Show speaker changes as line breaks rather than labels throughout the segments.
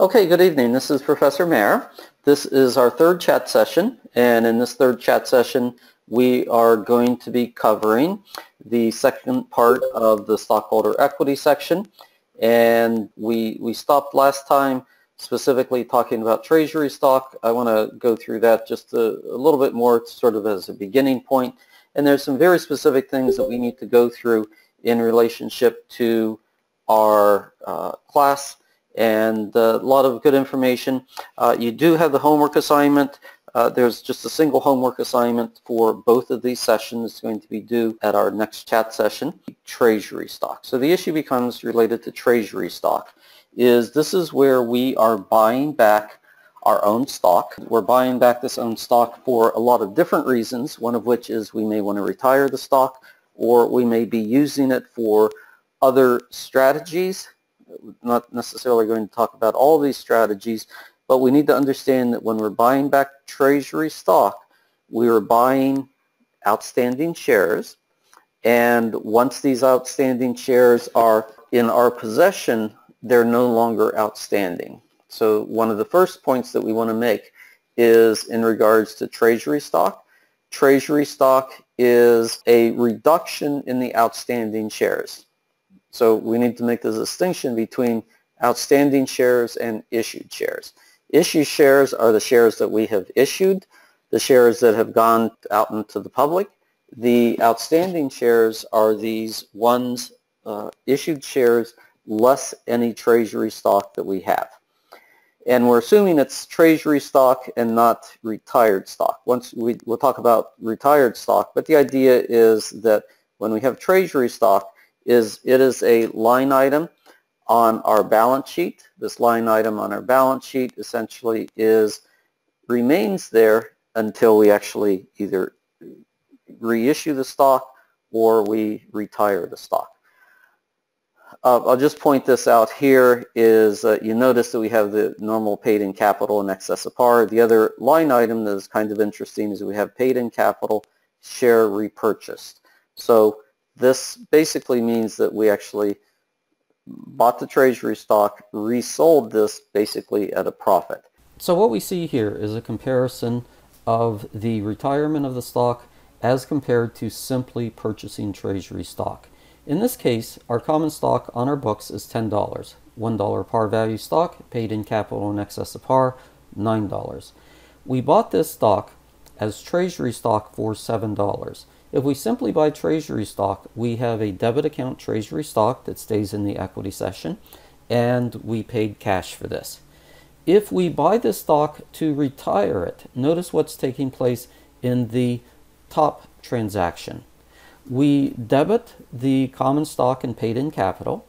Okay, good evening. This is Professor Mayer. This is our third chat session, and in this third chat session we are going to be covering the second part of the stockholder equity section. And we stopped last time specifically talking about treasury stock. I want to go through that just a little bit more sort of as a beginning point. And there's some very specific things that we need to go through in relationship to our class, and a lot of good information. You do have the homework assignment. There's just a single homework assignment for both of these sessions. It's going to be due at our next chat session. Treasury stock. So the issue becomes related to treasury stock. This is where we are buying back our own stock. We're buying back this own stock for a lot of different reasons, one of which is we may want to retire the stock, or we may be using it for other strategies. We're not necessarily going to talk about all these strategies, but we need to understand that when we're buying back treasury stock, we are buying outstanding shares, and once these outstanding shares are in our possession, they're no longer outstanding. So one of the first points that we want to make is in regards to treasury stock. Treasury stock is a reduction in the outstanding shares. So we need to make the distinction between outstanding shares and issued shares. Issued shares are the shares that we have issued, the shares that have gone out into the public. The outstanding shares are these ones, issued shares less any treasury stock that we have. And we're assuming it's treasury stock and not retired stock. We'll talk about retired stock, but the idea is that when we have treasury stock, it is a line item on our balance sheet. This line item on our balance sheet essentially remains there until we actually either reissue the stock or we retire the stock. I'll just point this out here is you notice that we have the normal paid-in capital in excess of par. The other line item that is kind of interesting is we have paid-in capital share repurchased. So this basically means that we actually bought the treasury stock, resold this basically at a profit.
So what we see here is a comparison of the retirement of the stock as compared to simply purchasing treasury stock. In this case, our common stock on our books is $10. $1 par value stock, paid in capital in excess of par, $9. We bought this stock as treasury stock for $7. If we simply buy treasury stock, we have a debit account treasury stock that stays in the equity section, and we paid cash for this. If we buy this stock to retire it, notice what's taking place in the top transaction. We debit the common stock and paid in capital,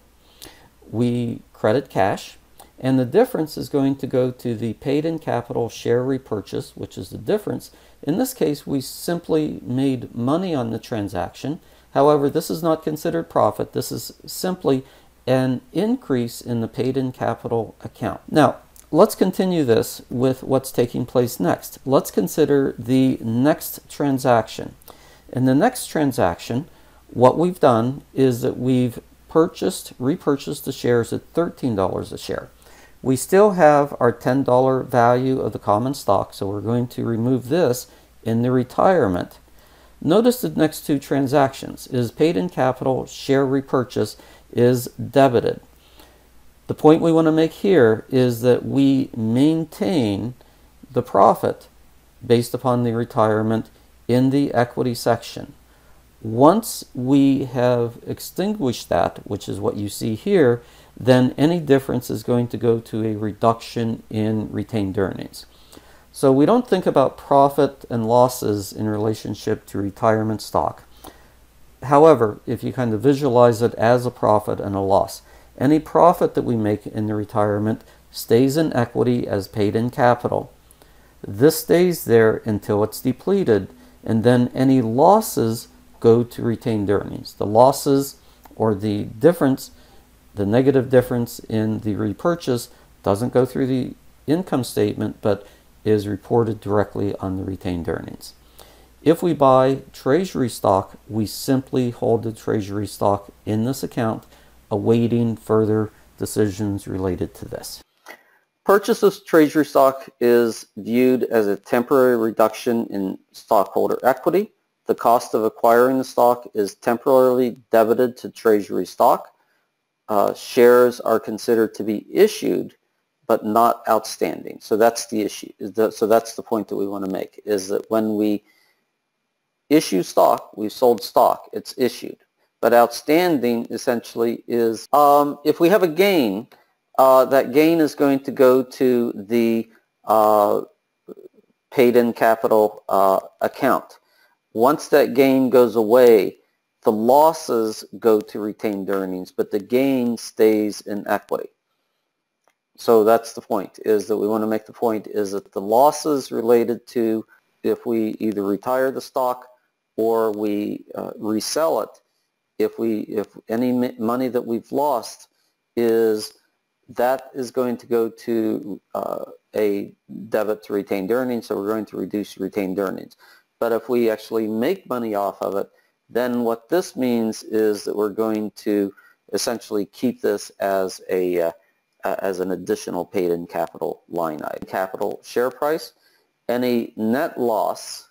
we credit cash, and the difference is going to go to the paid in capital share repurchase, which is the difference. In this case, we simply made money on the transaction. However, this is not considered profit. This is simply an increase in the paid in capital account. Now, let's continue this with what's taking place next. Let's consider the next transaction. In the next transaction, what we've done is that we've repurchased the shares at $13 a share. We still have our $10 value of the common stock, so we're going to remove this in the retirement. Notice the next two transactions is paid in capital share repurchase is debited. The point we want to make here is that we maintain the profit based upon the retirement in the equity section. Once we have extinguished that, which is what you see here, then any difference is going to go to a reduction in retained earnings. So we don't think about profit and losses in relationship to retirement stock. However, if you kind of visualize it as a profit and a loss, any profit that we make in the retirement stays in equity as paid in capital. This stays there until it's depleted, and then any losses go to retained earnings. The losses or the difference, the negative difference in the repurchase doesn't go through the income statement, but is reported directly on the retained earnings. If we buy treasury stock, we simply hold the treasury stock in this account, awaiting further decisions related to this.
Purchase of treasury stock is viewed as a temporary reduction in stockholder equity. The cost of acquiring the stock is temporarily debited to treasury stock. Shares are considered to be issued but not outstanding. So that's the issue. So that's the point that we want to make, is that when we issue stock, we've sold stock, it's issued. But outstanding essentially is, if we have a gain, that gain is going to go to the paid-in capital account. Once that gain goes away, the losses go to retained earnings, but the gain stays in equity. So that's the point, is that we want to make the point is that the losses related to if we either retire the stock or we resell it, if any money that we've lost that is going to go to a debit to retained earnings, so we're going to reduce retained earnings. But if we actually make money off of it, then what this means is that we're going to essentially keep this as an additional paid-in capital line item. Capital share price, any net loss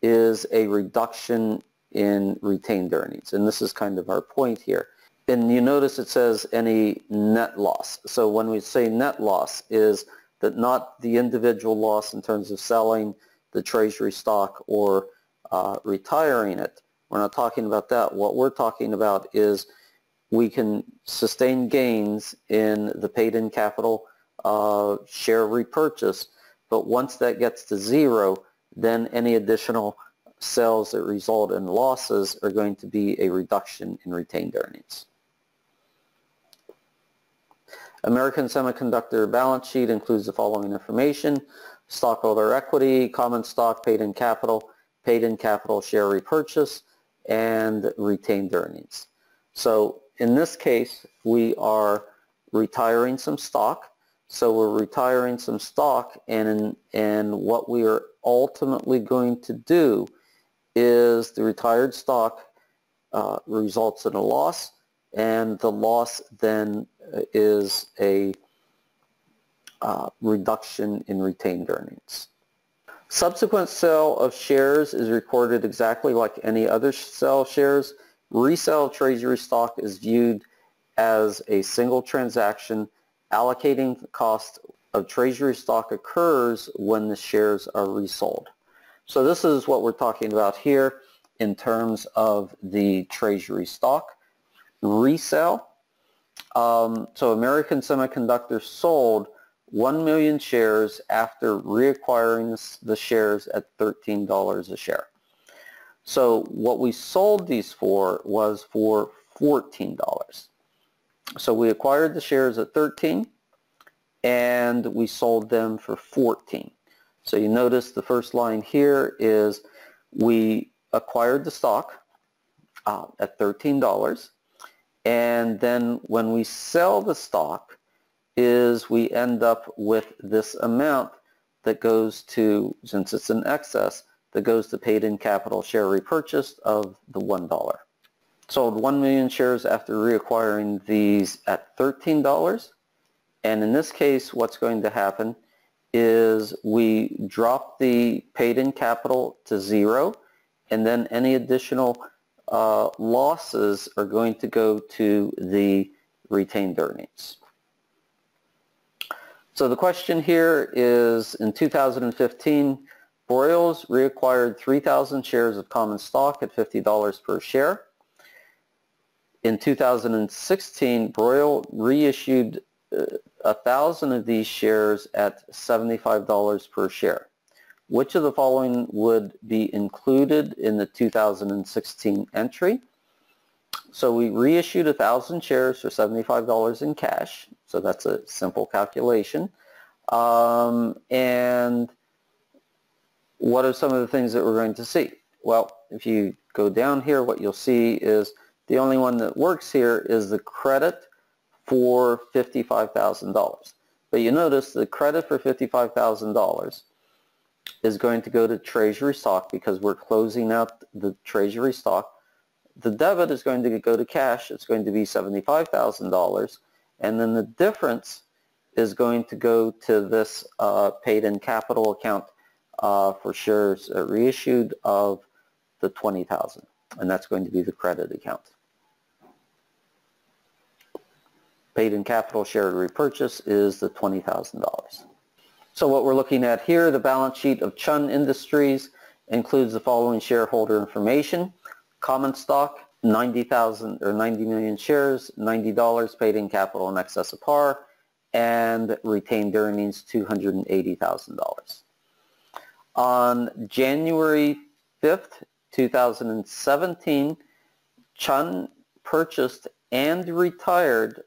is a reduction in retained earnings, and this is kind of our point here. And you notice it says any net loss. So when we say net loss, is that not the individual loss in terms of selling the treasury stock or retiring it. We're not talking about that. What we're talking about is we can sustain gains in the paid-in capital share repurchase, but once that gets to zero, then any additional sales that result in losses are going to be a reduction in retained earnings. American Semiconductor balance sheet includes the following information: stockholder equity, common stock, paid-in capital share repurchase, and retained earnings. So in this case, we are retiring some stock. So we're retiring some stock, and what we are ultimately going to do is the retired stock results in a loss, and the loss then is a reduction in retained earnings. Subsequent sale of shares is recorded exactly like any other sale of shares. Resale of treasury stock is viewed as a single transaction. Allocating the cost of treasury stock occurs when the shares are resold. So this is what we're talking about here in terms of the treasury stock. Resale. So American Semiconductor sold 1 million shares after reacquiring the shares at $13 a share. So what we sold these for was for $14. So we acquired the shares at 13 and we sold them for 14. So you notice the first line here is we acquired the stock at $13, and then when we sell the stock is we end up with this amount that goes to, since it's in excess, that goes to paid-in capital share repurchase of the $1. Sold 1 million shares after reacquiring these at $13, and in this case what's going to happen is we drop the paid-in capital to zero, and then any additional losses are going to go to the retained earnings. So the question here is, in 2015, Broyles reacquired 3,000 shares of common stock at $50 per share. In 2016, Broyle reissued 1,000 of these shares at $75 per share. Which of the following would be included in the 2016 entry? So we reissued 1,000 shares for $75 in cash. So that's a simple calculation. And what are some of the things that we're going to see? Well, if you go down here, what you'll see is the only one that works here is the credit for $55,000. But you notice the credit for $55,000 is going to go to treasury stock because we're closing out the treasury stock. The debit is going to go to cash. It's going to be $75,000, and then the difference is going to go to this paid-in capital account for shares reissued of the $20,000, and that's going to be the credit account. Paid-in capital share repurchase is the $20,000. So what we're looking at here, the balance sheet of Chun Industries includes the following shareholder information: common stock, 90,000 or 90 million shares, $90 paid in capital in excess of par, and retained earnings $280,000. On January 5th, 2017, Chun purchased and retired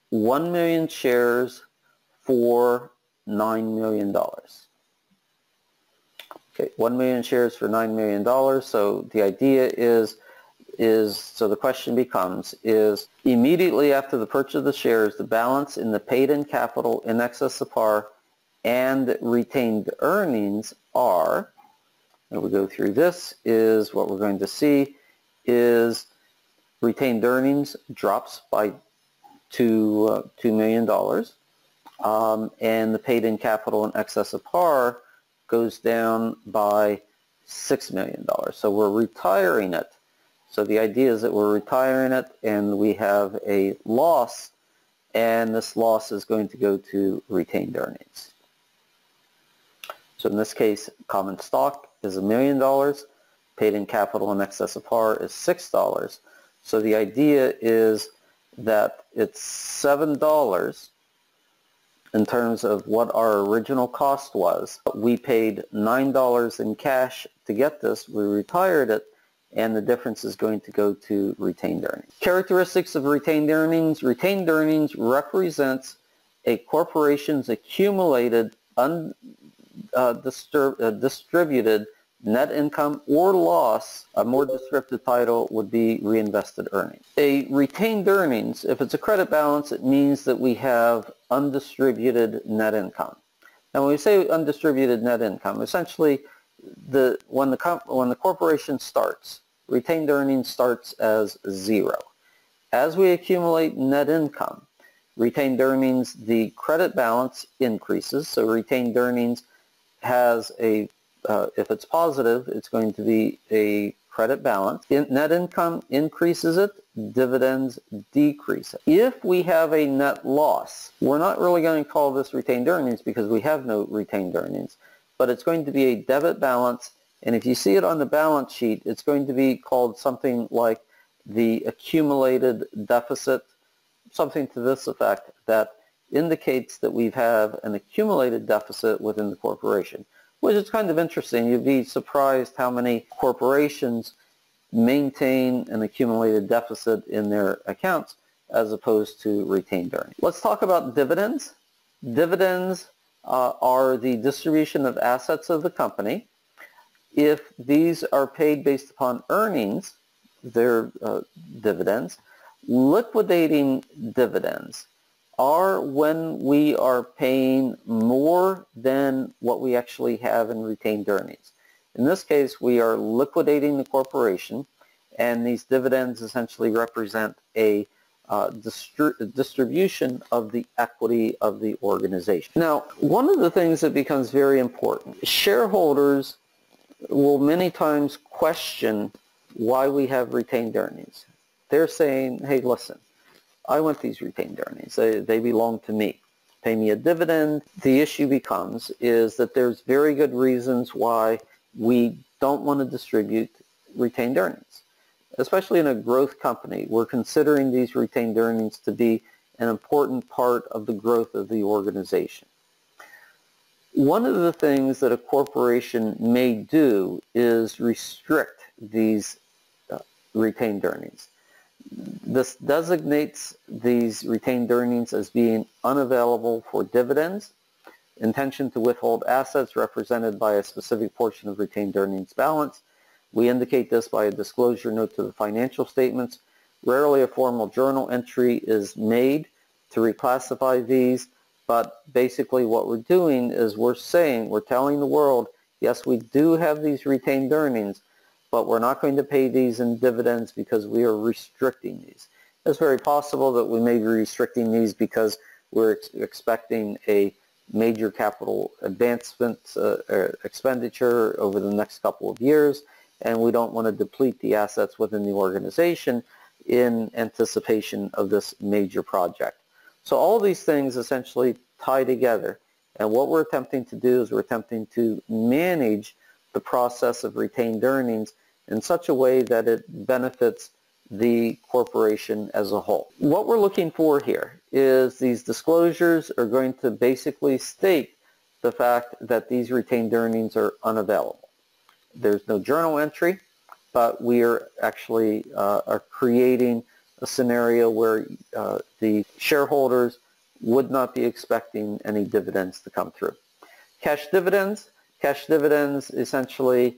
1 million shares for $9 million. Okay, 1 million shares for $9 million. So the idea is so the question becomes, is immediately after the purchase of the shares, the balance in the paid-in capital in excess of par and retained earnings are, and we go through this, is what we're going to see is retained earnings drops by $2 million, and the paid-in capital in excess of par goes down by $6 million. So we're retiring it. So the idea is that we're retiring it and we have a loss, and this loss is going to go to retained earnings. So in this case, common stock is $1 million, paid-in capital in excess of par is $6. So the idea is that it's $7 in terms of what our original cost was. We paid $9 in cash to get this, we retired it, and the difference is going to go to retained earnings. Characteristics of retained earnings. Retained earnings represents a corporation's accumulated distributed net income or loss. A more descriptive title would be reinvested earnings. A retained earnings, if it's a credit balance, it means that we have undistributed net income. Now when we say undistributed net income, essentially when the corporation starts, retained earnings starts as zero. As we accumulate net income, retained earnings, the credit balance increases. So retained earnings has a, if it's positive, it's going to be a credit balance. Net income increases it, dividends decrease it. If we have a net loss, we're not really going to call this retained earnings because we have no retained earnings, but it's going to be a debit balance. And if you see it on the balance sheet, it's going to be called something like the accumulated deficit, something to this effect, that indicates that we have an accumulated deficit within the corporation, which is kind of interesting. You'd be surprised how many corporations maintain an accumulated deficit in their accounts as opposed to retained earnings. Let's talk about dividends. Dividends are the distribution of assets of the company. If these are paid based upon earnings, they're dividends. Liquidating dividends are when we are paying more than what we actually have in retained earnings. In this case, we are liquidating the corporation, and these dividends essentially represent a distribution of the equity of the organization. Now, one of the things that becomes very important, shareholders will many times question why we have retained earnings. They're saying, hey, listen, I want these retained earnings. They belong to me. Pay me a dividend. The issue becomes is that there's very good reasons why we don't want to distribute retained earnings. Especially in a growth company, we're considering these retained earnings to be an important part of the growth of the organization. One of the things that a corporation may do is restrict these retained earnings. This designates these retained earnings as being unavailable for dividends. Intention to withhold assets represented by a specific portion of retained earnings balance. We indicate this by a disclosure note to the financial statements. Rarely a formal journal entry is made to reclassify these, but basically what we're doing is we're telling the world, yes, we do have these retained earnings, but we're not going to pay these in dividends because we are restricting these. It's very possible that we may be restricting these because we're expecting a major capital advancement expenditure over the next couple of years, and we don't want to deplete the assets within the organization in anticipation of this major project. So all of these things essentially tie together, and what we're attempting to do is we're attempting to manage the process of retained earnings in such a way that it benefits the corporation as a whole. What we're looking for here is these disclosures are going to basically state the fact that these retained earnings are unavailable. There's no journal entry, but we are actually are creating a scenario where the shareholders would not be expecting any dividends to come through. Cash dividends essentially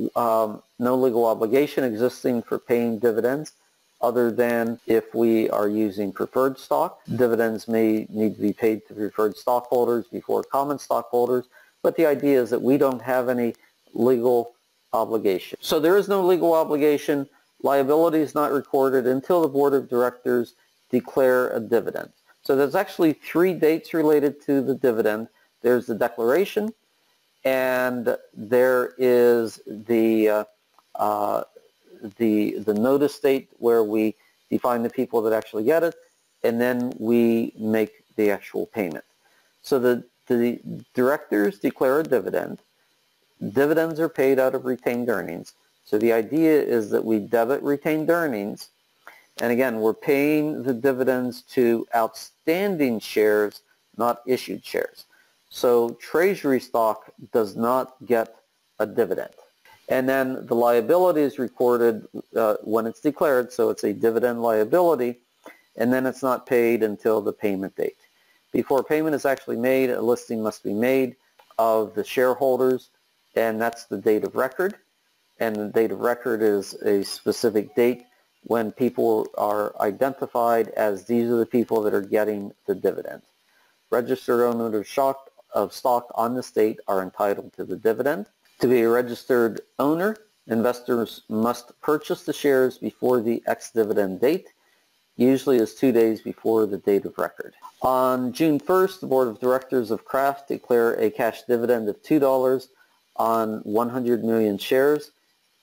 no legal obligation existing for paying dividends other than if we are using preferred stock. Dividends may need to be paid to preferred stockholders before common stockholders, but the idea is that we don't have any legal obligation. So there is no legal obligation. Liability is not recorded until the board of directors declare a dividend. So there's actually 3 dates related to the dividend. There's the declaration, and there is the notice date where we define the people that actually get it, and then we make the actual payment. So the directors declare a dividend. Dividends are paid out of retained earnings. So the idea is that we debit retained earnings, and again, we're paying the dividends to outstanding shares, not issued shares. So treasury stock does not get a dividend. And then the liability is recorded when it's declared, so it's a dividend liability, and then it's not paid until the payment date. Before payment is actually made, a listing must be made of the shareholders, and that's the date of record. And the date of record is a specific date when people are identified as these are the people that are getting the dividend. Registered owners of stock on this date are entitled to the dividend. To be a registered owner, investors must purchase the shares before the ex-dividend date, usually is 2 days before the date of record. On June 1st, the Board of Directors of Kraft declare a cash dividend of $2 on 100 million shares,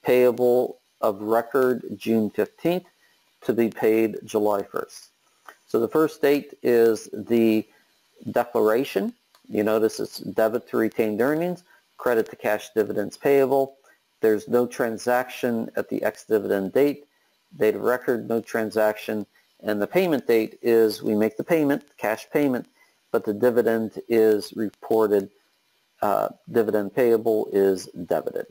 payable of record June 15th, to be paid July 1st. So the first date is the declaration. You notice it's debit to retained earnings, credit to cash dividends payable. There's no transaction at the ex-dividend date. Date of record, no transaction. And the payment date is we make the payment, cash payment, but the dividend is reported, dividend payable is debited.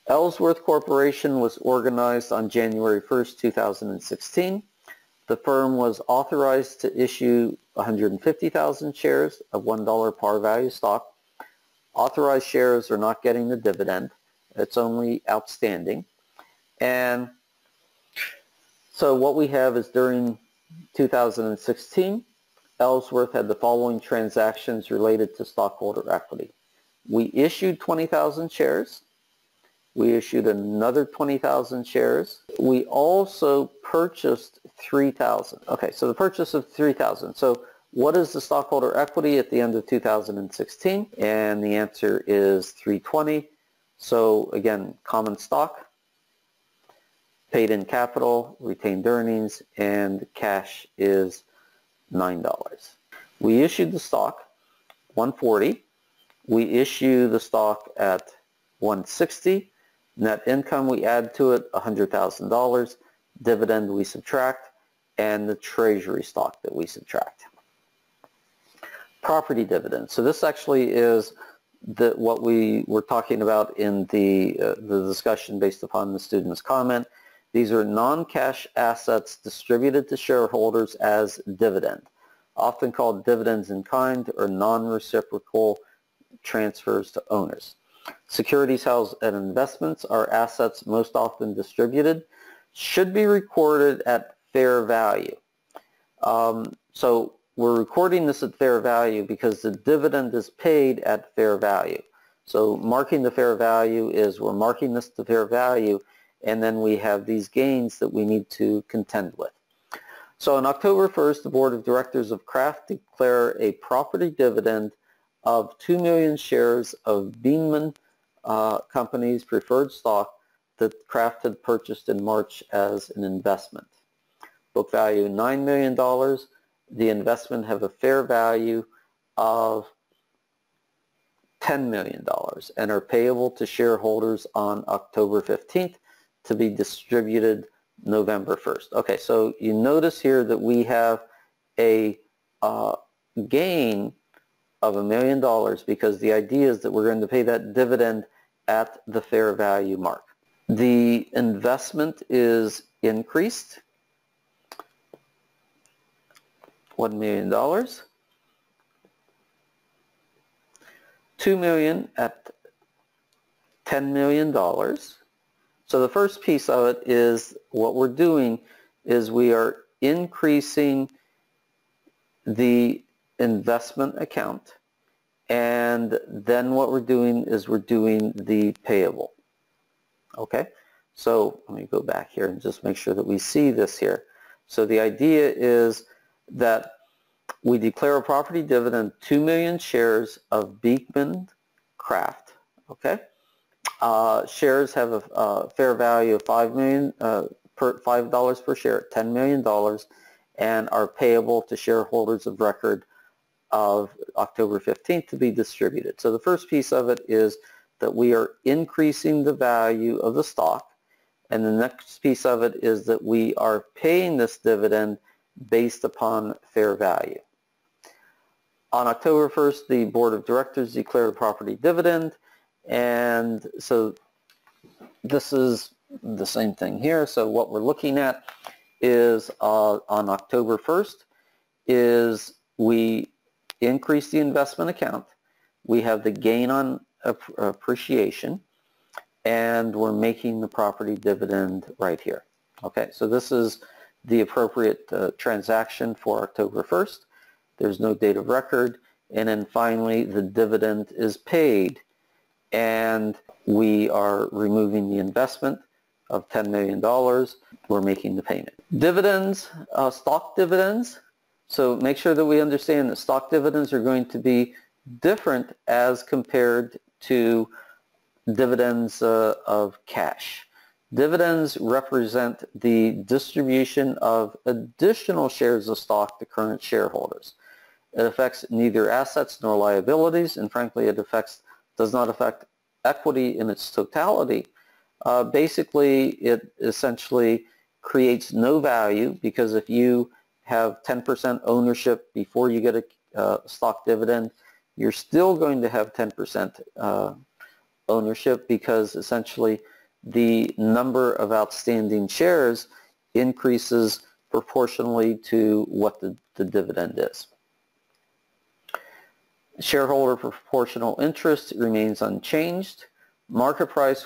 Ellsworth Corporation was organized on January 1st, 2016. The firm was authorized to issue 150,000 shares of $1 par value stock. Authorized shares are not getting the dividend. It's only outstanding. And so what we have is during 2016, Ellsworth had the following transactions related to stockholder equity. We issued 20,000 shares. We issued another 20,000 shares. We also purchased 3,000. Okay, so the purchase of 3,000. So what is the stockholder equity at the end of 2016? And the answer is 320. So again, common stock, paid in capital, retained earnings, and cash is $9. We issued the stock $140. We issue the stock at $160. Net income we add to it $100,000. Dividend we subtract, and the treasury stock that we subtract. Property dividends. So this actually is what we were talking about in the discussion based upon the student's comment. These are non-cash assets distributed to shareholders as dividend, often called dividends in kind or non-reciprocal transfers to owners. Securities held as investments are assets most often distributed, should be recorded at fair value. So we're recording this at fair value because the dividend is paid at fair value. So marking the fair value is we're marking this to fair value, and then we have these gains that we need to contend with. So on October 1st, the Board of Directors of Kraft declare a property dividend of 2 million shares of Beanman Company's preferred stock that Kraft had purchased in March as an investment. Book value $9 million. The investment have a fair value of $10 million and are payable to shareholders on October 15th to be distributed November 1st. Okay, so you notice here that we have a gain of $1 million because the idea is that we're going to pay that dividend at the fair value mark. The investment is increased $1 million. $2 million at $10 million. So the first piece of it is what we're doing is we are increasing the investment account, and then what we're doing is we're doing the payable. Okay, so let me go back here and just make sure that we see this here. So the idea is that we declare a property dividend, 2 million shares of Beekman Kraft. Okay, shares have a fair value of $5 per share, $10 million, and are payable to shareholders of record of October 15th to be distributed. So the first piece of it is that we are increasing the value of the stock, and the next piece of it is that we are paying this dividend based upon fair value. On October 1st, the Board of Directors declared a property dividend, and so this is the same thing here. So what we're looking at is on October 1st is we increase the investment account, we have the gain on appreciation, and we're making the property dividend right here. Okay, so this is the appropriate transaction for October 1st. There's no date of record, and then finally the dividend is paid, and we are removing the investment of $10 million. We're making the payment. Dividends, stock dividends. So make sure that we understand that stock dividends are going to be different as compared to dividends of cash. Dividends represent the distribution of additional shares of stock to current shareholders. It affects neither assets nor liabilities, and frankly it does not affect equity in its totality. Basically, it essentially creates no value, because if you have 10% ownership before you get a stock dividend, you're still going to have 10% ownership, because essentially the number of outstanding shares increases proportionally to what the dividend is. Shareholder proportional interest remains unchanged. Market price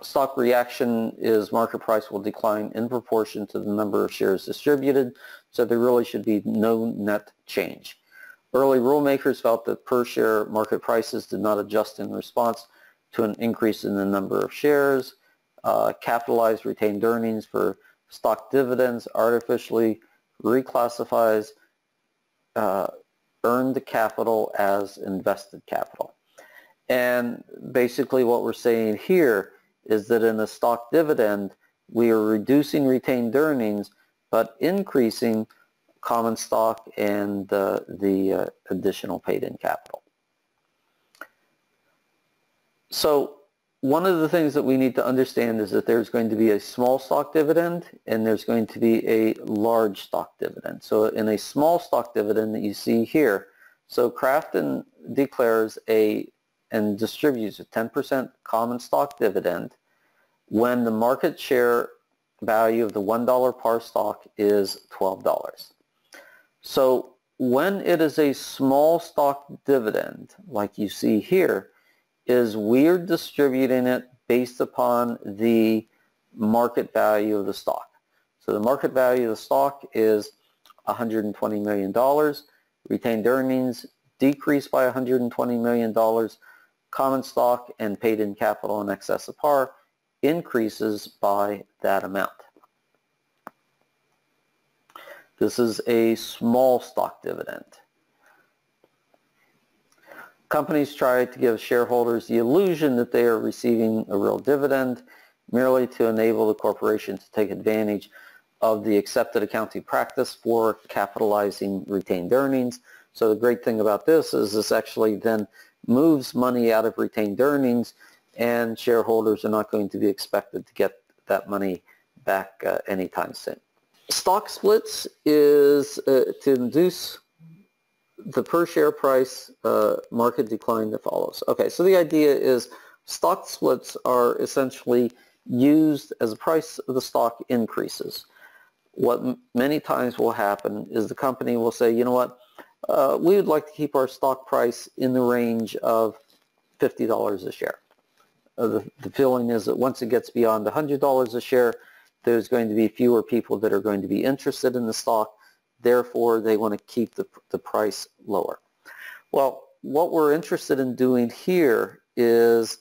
stock reaction is market price will decline in proportion to the number of shares distributed, so there really should be no net change. Early rulemakers felt that per share market prices did not adjust in response to an increase in the number of shares. Capitalized retained earnings for stock dividends artificially reclassifies earned capital as invested capital. And basically what we're saying here is that in a stock dividend, we are reducing retained earnings but increasing common stock and the additional paid-in capital. So one of the things that we need to understand is that there's going to be a small stock dividend and there's going to be a large stock dividend. So in a small stock dividend that you see here, so Kraft declares and distributes a 10% common stock dividend when the market share value of the $1 par stock is $12. So when it is a small stock dividend, like you see here, is we're distributing it based upon the market value of the stock. So the market value of the stock is $120 million. Retained earnings decreased by $120 million. Common stock and paid-in capital in excess of par increases by that amount. This is a small stock dividend. Companies try to give shareholders the illusion that they are receiving a real dividend merely to enable the corporation to take advantage of the accepted accounting practice for capitalizing retained earnings. So the great thing about this is this actually then moves money out of retained earnings, and shareholders are not going to be expected to get that money back anytime soon. Stock splits is to induce the per share price market decline that follows. Okay, so the idea is stock splits are essentially used as the price of the stock increases. What many times will happen is the company will say, you know what, we would like to keep our stock price in the range of $50 a share. The feeling is that once it gets beyond $100 a share, there's going to be fewer people that are going to be interested in the stock. Therefore, they want to keep the price lower. Well, what we're interested in doing here is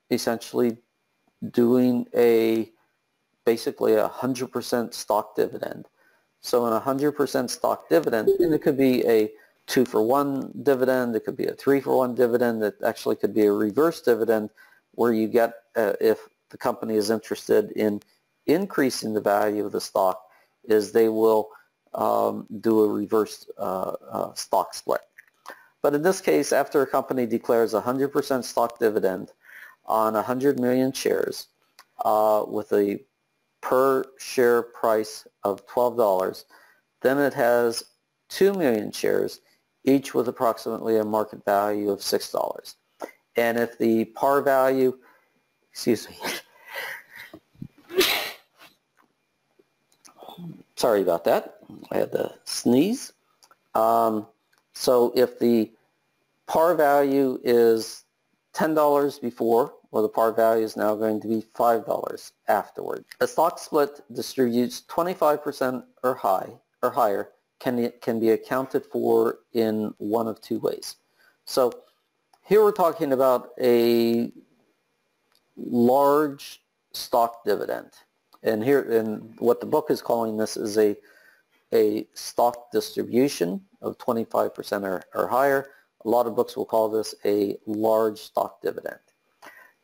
essentially doing basically a 100% stock dividend. So in a 100% stock dividend, and it could be a 2-for-1 dividend, it could be a 3-for-1 dividend, it actually could be a reverse dividend where you get, if the company is interested in increasing the value of the stock, is they will do a reverse stock split. But in this case, after a company declares a 100% stock dividend on 100 million shares with a per share price of $12, then it has 2 million shares, each with approximately a market value of $6. And if the par value, excuse me, sorry about that, I had to sneeze. So if the par value is $10 before, well, the par value is now going to be $5 afterward. A stock split distributes 25% or higher can be accounted for in one of two ways. So here we're talking about a large stock dividend. And what the book is calling this is a stock distribution of 25% or higher. A lot of books will call this a large stock dividend.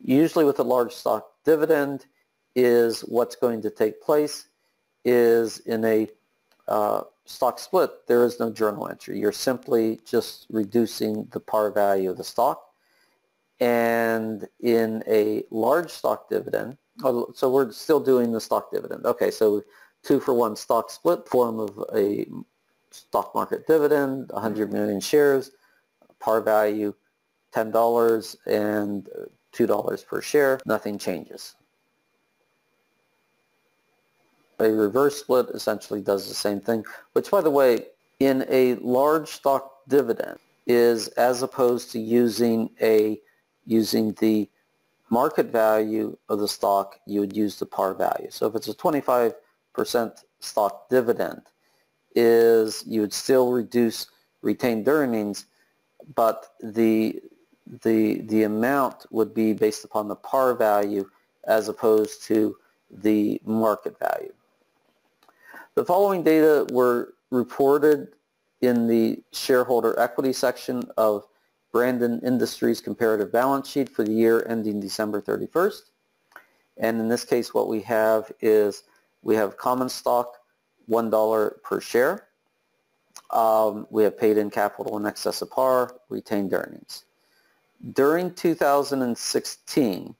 Usually with a large stock dividend is what's going to take place is in a stock split, there is no journal entry. You're simply just reducing the par value of the stock. And in a large stock dividend, so we're still doing the stock dividend. Okay, so 2-for-1 stock split, form of a stock market dividend, 100 million shares, par value $10 and $2 per share, nothing changes. A reverse split essentially does the same thing, which, by the way, in a large stock dividend is as opposed to using the market value of the stock, you would use the par value. So if it's a 25% stock dividend, you would still reduce retained earnings, but the amount would be based upon the par value as opposed to the market value. The following data were reported in the shareholder equity section of Brandon Industries comparative balance sheet for the year ending December 31st. And in this case, what we have is we have common stock, $1 per share. We have paid in capital in excess of par, retained earnings. During 2016,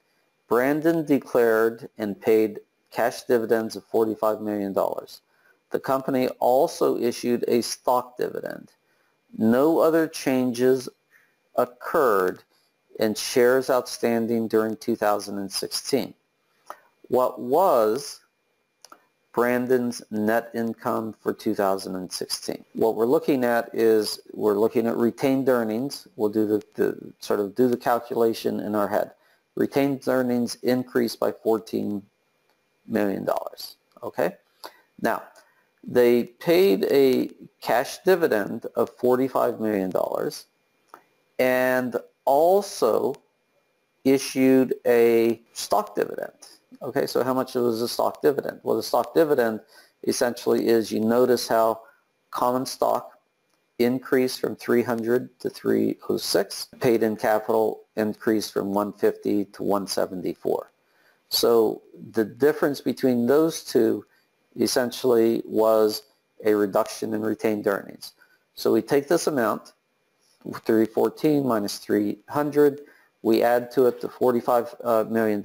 Brandon declared and paid cash dividends of $45 million. The company also issued a stock dividend. No other changes occurred in shares outstanding during 2016. What was Brandon's net income for 2016? What we're looking at is we're looking at retained earnings. We'll do the calculation in our head. Retained earnings increased by $14 million. Okay? Now, they paid a cash dividend of $45 million and also issued a stock dividend. Okay, so how much was the stock dividend? Well, the stock dividend essentially is you notice how common stock increased from 300 to 306. Paid in capital increased from 150 to 174. So the difference between those two essentially was a reduction in retained earnings. So we take this amount, 314 minus 300, we add to it the $45 million,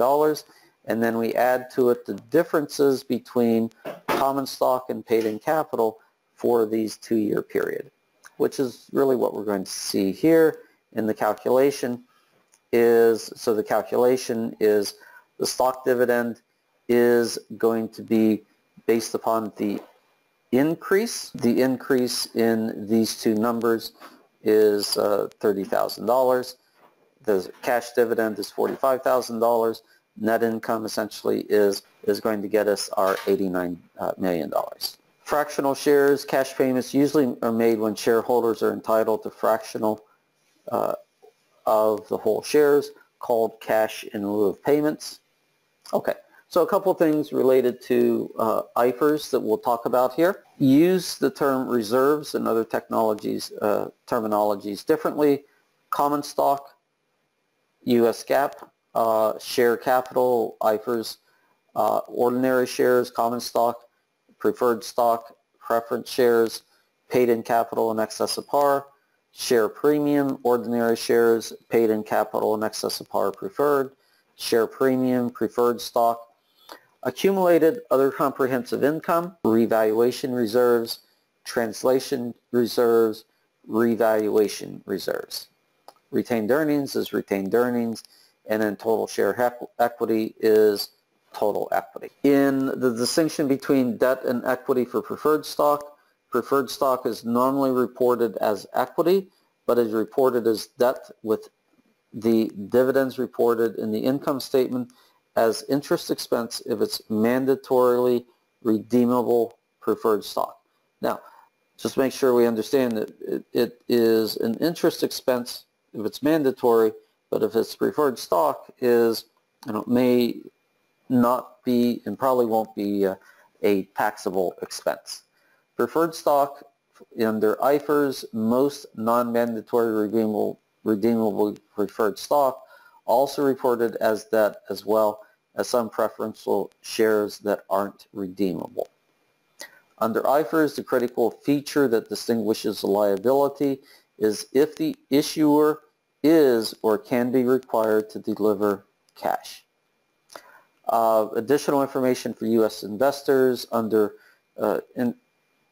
and then we add to it the differences between common stock and paid in capital for these 2-year period, which is really what we're going to see here in the calculation. So the calculation is the stock dividend is going to be based upon the increase. The increase in these two numbers is $30,000. The cash dividend is $45,000. Net income essentially is going to get us our $89 million. Fractional shares, cash payments usually are made when shareholders are entitled to fractional of the whole shares, called cash in lieu of payments. Okay, so a couple things related to IFRS that we'll talk about here. Use the term reserves and other terminologies differently. Common stock, US GAAP, share capital, IFRS, ordinary shares, common stock, preferred stock, preference shares, paid in capital in excess of par, share premium, ordinary shares, paid in capital in excess of par preferred, share premium, preferred stock, accumulated other comprehensive income, revaluation reserves, translation reserves, revaluation reserves. Retained earnings is retained earnings, and then total share equity is total equity. In the distinction between debt and equity for preferred stock is normally reported as equity, but is reported as debt, with the dividends reported in the income statement as interest expense if it's mandatorily redeemable preferred stock. Now, just make sure we understand that it is an interest expense if it's mandatory, but if it's preferred stock is, may not be and probably won't be a taxable expense. Preferred stock under IFRS, most non-mandatory redeemable preferred stock also reported as debt, as well as some preferential shares that aren't redeemable. Under IFRS, the critical feature that distinguishes a liability is if the issuer is or can be required to deliver cash. Additional information for U.S. investors under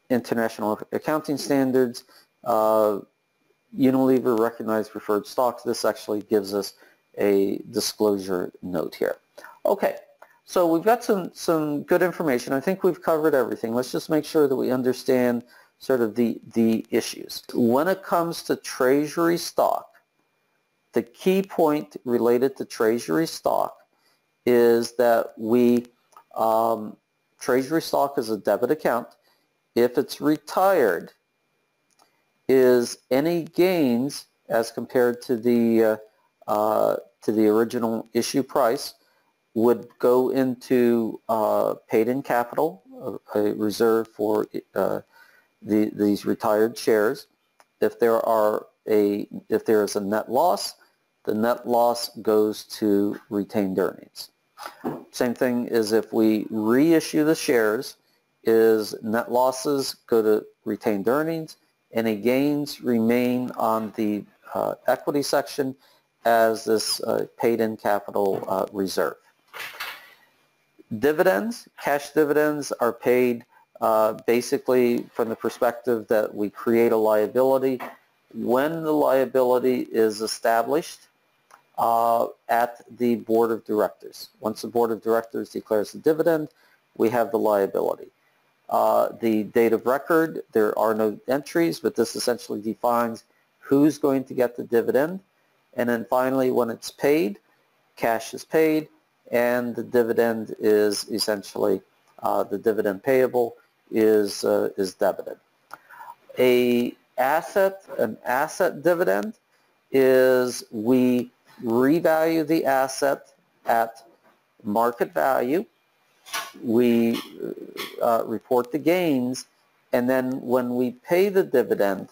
International Accounting Standards, Unilever recognized preferred stocks. This actually gives us a disclosure note here. Okay, so we've got some good information. I think we've covered everything. Let's just make sure that we understand sort of the issues. When it comes to treasury stock, the key point related to treasury stock is that treasury stock is a debit account. If it's retired, is any gains as compared to the original issue price would go into paid in capital, a reserve for these retired shares. If there is a net loss, the net loss goes to retained earnings. Same thing is if we reissue the shares, is net losses go to retained earnings, any gains remain on the equity section as this paid-in capital reserve. Dividends, cash dividends are paid basically from the perspective that we create a liability. When the liability is established at the board of directors. Once the board of directors declares the dividend, we have the liability. The date of record, there are no entries, but this essentially defines who's going to get the dividend. And then finally, when it's paid, cash is paid, and the dividend is essentially, the dividend payable is debited. An asset dividend is we revalue the asset at market value, we report the gains, and then when we pay the dividend,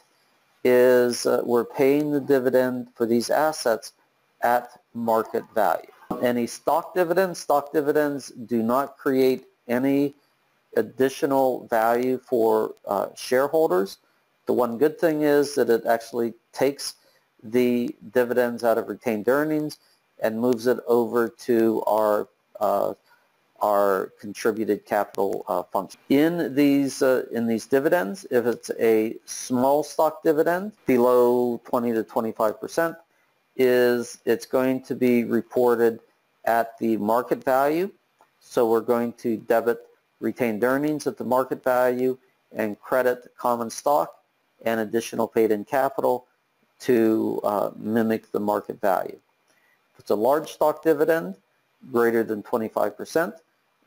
we're paying the dividend for these assets at market value. Any stock dividends do not create any additional value for shareholders. The one good thing is that it actually takes the dividends out of retained earnings and moves it over to our contributed capital function. In these dividends, if it's a small stock dividend below 20 to 25%, it's going to be reported at the market value. So we're going to debit retained earnings at the market value and credit common stock and additional paid-in capital to mimic the market value. If it's a large stock dividend, greater than 25%,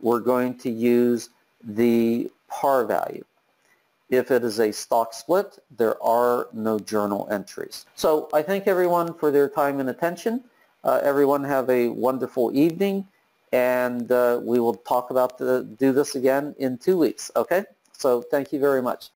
we're going to use the par value. If it is a stock split, there are no journal entries. So I thank everyone for their time and attention. Everyone have a wonderful evening, and we will do this again in 2 weeks, okay? So thank you very much.